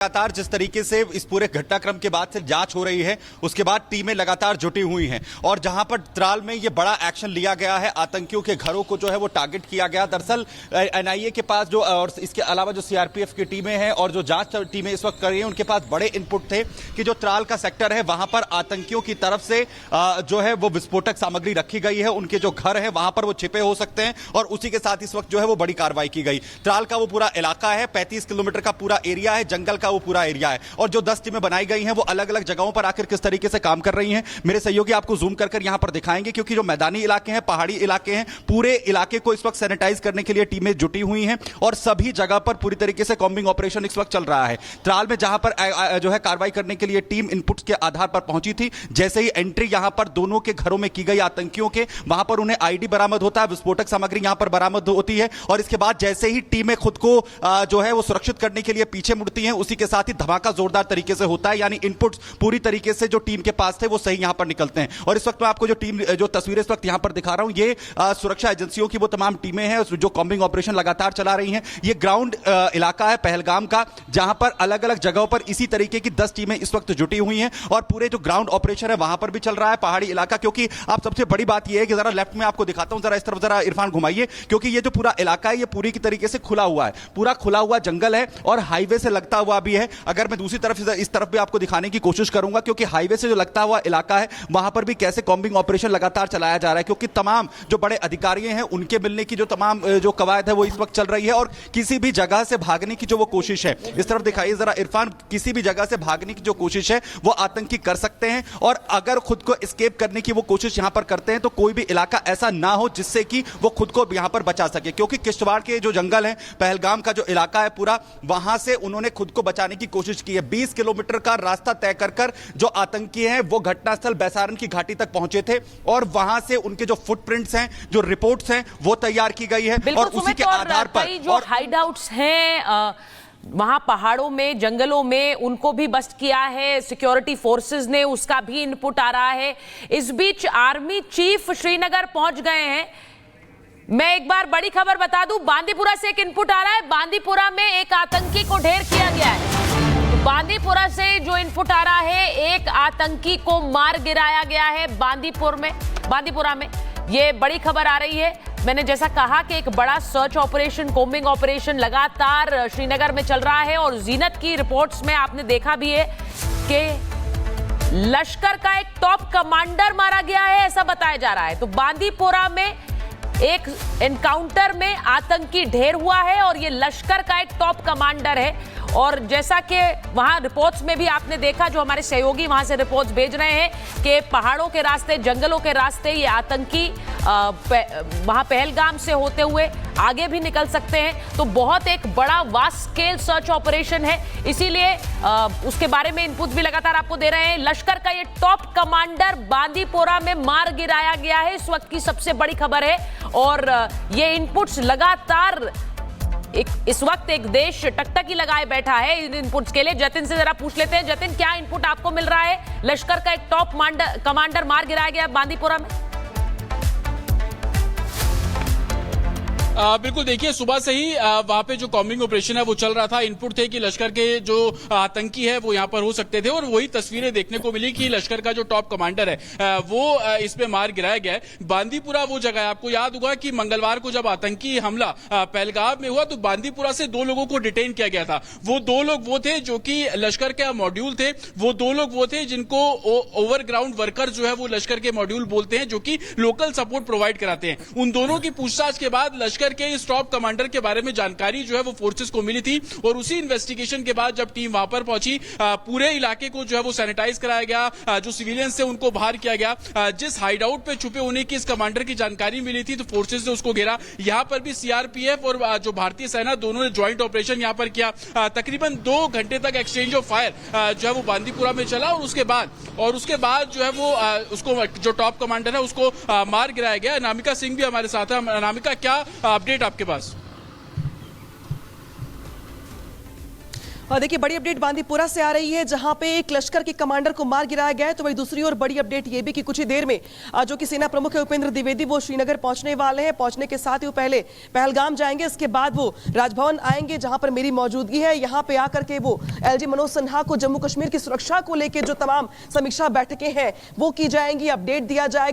लगातार जिस तरीके से इस पूरे घटनाक्रम के बाद से जांच हो रही है, उसके बाद टीमें लगातार जुटी हुई हैं और जहां पर त्राल में ये बड़ा एक्शन लिया गया है, आतंकियों के घरों को जो है वो टारगेट किया गया। दरअसल एनआईए के पास जो और इसके अलावा जो सीआरपीएफ की टीमें हैं और जो जांच टीमें इस वक्त कर रही हैं, उनके पास बड़े इनपुट थे कि जो त्राल का सेक्टर है वहां पर आतंकियों की तरफ से जो है वो विस्फोटक सामग्री रखी गई है, उनके जो घर है वहां पर वो छिपे हो सकते हैं और उसी के साथ इस वक्त जो है वो बड़ी कार्रवाई की गई। त्राल का वो पूरा इलाका है, 35 किलोमीटर का पूरा एरिया है, जंगल का वो पूरा एरिया है और जो 10 टीमें बनाई गई हैं वो अलग अलग जगहों पर आकर किस तरीके से काम कर रही हैं, मेरे सहयोगी आपको जूम कर यहां पर दिखाएंगे। क्योंकि जो मैदानी इलाके हैं, पहाड़ी इलाके हैं, पूरे इलाके को इस वक्त सैनिटाइज करने के लिए टीमें जुटी हुई हैं और सभी जगह पर पूरी तरीके से कॉम्बिंग ऑपरेशन इस वक्त चल रहा है। त्राल में जहां पर जो है कार्रवाई करने के लिए टीम इनपुट्स के आधार पर पहुंची थी, जैसे ही एंट्री यहां पर दोनों के घरों में की गई आतंकियों के, वहां पर उन्हें आईडी बरामद होता है, विस्फोटक सामग्री यहां पर बरामद होती है और इसके बाद जैसे ही टीमें खुद को जो है वो सुरक्षित करने के लिए पीछे मुड़ती हैं, उसी के साथ ही धमाका जोरदार तरीके से होता है। यानी इनपुट्स पूरी तरीके से जो टीम के पास थे वो सही यहां पर निकलते हैं। और इस वक्त मैं आपको जो तस्वीरें इस वक्त यहां पर दिखा रहा हूं, ये सुरक्षा एजेंसियों की वो तमाम टीमें हैं जो कॉम्बिंग ऑपरेशन लगातार चला रही हैं। ये ग्राउंड इलाका है पहलगाम का, जहां पर अलग अलग जगहों पर इसी तरीके की 10 टीमें इस वक्त जुटी हुई हैं और पूरे जो ग्राउंड ऑपरेशन है वहां पर भी चल रहा है। पहाड़ी इलाका, क्योंकि आप सबसे बड़ी बात यह है कि जरा लेफ्ट में आपको दिखाता हूं, जरा इस तरफ जरा इरफान घुमाइए, क्योंकि ये जो पूरा इलाका है ये पूरी की तरीके से खुला हुआ है, पूरा खुला हुआ जंगल है और हाईवे से लगता हुआ भी है। अगर मैं दूसरी तरफ इस तरफ भी आपको दिखाने की कोशिश करूंगा, क्योंकि हाईवे से जो लगता हुआ इलाका है वहां पर भी कैसे कॉम्बिंग ऑपरेशन लगातार चलाया जा रहा है, क्योंकि तमाम जो बड़े अधिकारी हैं उनके मिलने की जो तमाम जो कवायद है वो इस वक्त चल रही है और किसी भी जगह से भागने की जो वो कोशिश है, इस तरफ दिखाइए जरा इरफान, किसी भी जगह से भागने की जो कोशिश है वो आतंकी कर सकते हैं और अगर खुद को एस्केप करने की वो कोशिश यहां पर करते हैं तो कोई भी इलाका ऐसा ना हो जिससे कि वो खुद को यहां पर बचा सके। क्योंकि किश्तवाड़ के जो जंगल है, पहलगाम का जो इलाका है पूरा, वहां से उन्होंने खुद को बचाने की कोशिश की है। 20 किलोमीटर का रास्ता तय कर जो आतंकी हैं वो घटनास्थल बैसारन की घाटी तक पहुंचे थे और वहां से उनके जो फुटप्रिंट्स हैं, जो रिपोर्ट्स हैं वो तैयार की गई है और उसी के आधार पर जो हाइडआउट्स हैं वहां पहाड़ों में, जंगलों में, उनको भी बस्ट किया है सिक्योरिटी फोर्सेस ने, उसका भी इनपुट आ रहा है। इस बीच आर्मी चीफ श्रीनगर पहुंच गए हैं। मैं एक बार बड़ी खबर बता दूं, बांदीपुरा से एक इनपुट आ रहा है, बांदीपुरा में एक आतंकी को ढेर किया गया है। बांदीपुरा से जो इनपुट आ रहा है, एक आतंकी को मार गिराया गया है बांदीपुरा में। ये बड़ी खबर आ रही है। मैंने जैसा कहा कि एक बड़ा सर्च ऑपरेशन, कॉम्बिंग ऑपरेशन लगातार श्रीनगर में चल रहा है और जीनत की रिपोर्ट्स में आपने देखा भी है कि लश्कर का एक टॉप कमांडर मारा गया है, ऐसा बताया जा रहा है। तो बांदीपुरा में एक एनकाउंटर में आतंकी ढेर हुआ है और ये लश्कर का एक टॉप कमांडर है और जैसा कि वहां रिपोर्ट्स में भी आपने देखा, जो हमारे सहयोगी वहां से रिपोर्ट्स भेज रहे हैं कि पहाड़ों के रास्ते, जंगलों के रास्ते ये आतंकी वहां पहलगाम से होते हुए आगे भी निकल सकते हैं। तो बहुत एक बड़ा वास्ट स्केल सर्च ऑपरेशन है, इसीलिए उसके बारे में इनपुट भी लगातार आपको दे रहे हैं। लश्कर का ये टॉप कमांडर बांदीपोरा में मार गिराया गया है, इस वक्त की सबसे बड़ी खबर है और ये इनपुट्स लगातार इस वक्त एक देश टकटकी लगाए बैठा है इन इनपुट्स के लिए। जतिन से जरा पूछ लेते हैं, जतिन क्या इनपुट आपको मिल रहा है? लश्कर का एक टॉप कमांडर मार गिराया गया बांदीपोरा में। बिल्कुल, देखिए सुबह से ही वहां पे जो कॉम्बिंग ऑपरेशन है वो चल रहा था। इनपुट थे कि लश्कर के जो आतंकी है वो यहाँ पर हो सकते थे और वही तस्वीरें देखने को मिली कि लश्कर का जो टॉप कमांडर है वो इसमें मार गिराया गया है। बांदीपुरा वो जगह है, आपको याद होगा कि मंगलवार को जब आतंकी हमला पहलगाम में हुआ तो बांदीपुरा से 2 लोगों को डिटेन किया गया था। वो 2 लोग वो थे जो कि लश्कर के मॉड्यूल थे, वो 2 लोग वो थे जिनको ओवरग्राउंड वर्कर जो है वो लश्कर के मॉड्यूल बोलते हैं, जो कि लोकल सपोर्ट प्रोवाइड कराते हैं। उन दोनों की पूछताछ के बाद लश्कर के इस टॉप कमांडर के बारे में जानकारी जो है वो फोर्सेस को मिली थी और उसी इन्वेस्टिगेशन के बाद जब टीम वहां पर पहुंची, पूरे इलाके को जो है वो सैनिटाइज कराया गया, जो सिविलियंस थे उनको बाहर किया गया। जिस हाइडआउट पे छुपे होने की इस कमांडर की जानकारी मिली थी तो फोर्सेस ने उसको घेरा। यहां पर भी सीआरपीएफ और जो भारतीय सेना दोनों ने ज्वाइंट ऑपरेशन यहां पर किया। तकरीबन 2 घंटे तक एक्सचेंज ऑफ फायर जो है वो बांदीपुरा में चला और उसके बाद जो है वो उसको जो टॉप कमांडर है उसको मार गिराया गया। अनामिका सिंह भी हमारे साथ है। अनामिका, क्या अपडेट आपके पास? देखिए बड़ी अपडेट बांदीपुरा से आ रही है, जहां पे एक लश्कर के कमांडर को मार गिराया गया है। तो वही दूसरी ओर बड़ी अपडेट ये भी कि कुछ ही देर में जो कि सेना प्रमुख है उपेंद्र द्विवेदी वो श्रीनगर पहुंचने वाले हैं। पहुंचने के साथ ही वो पहले पहलगाम जाएंगे, इसके बाद वो राजभवन आएंगे जहां पर मेरी मौजूदगी है। यहां पे आकर के वो एलजी मनोज सिन्हा को जम्मू कश्मीर की सुरक्षा को लेकर जो तमाम समीक्षा बैठकें हैं वो की जाएंगी, अपडेट दिया जाएगा।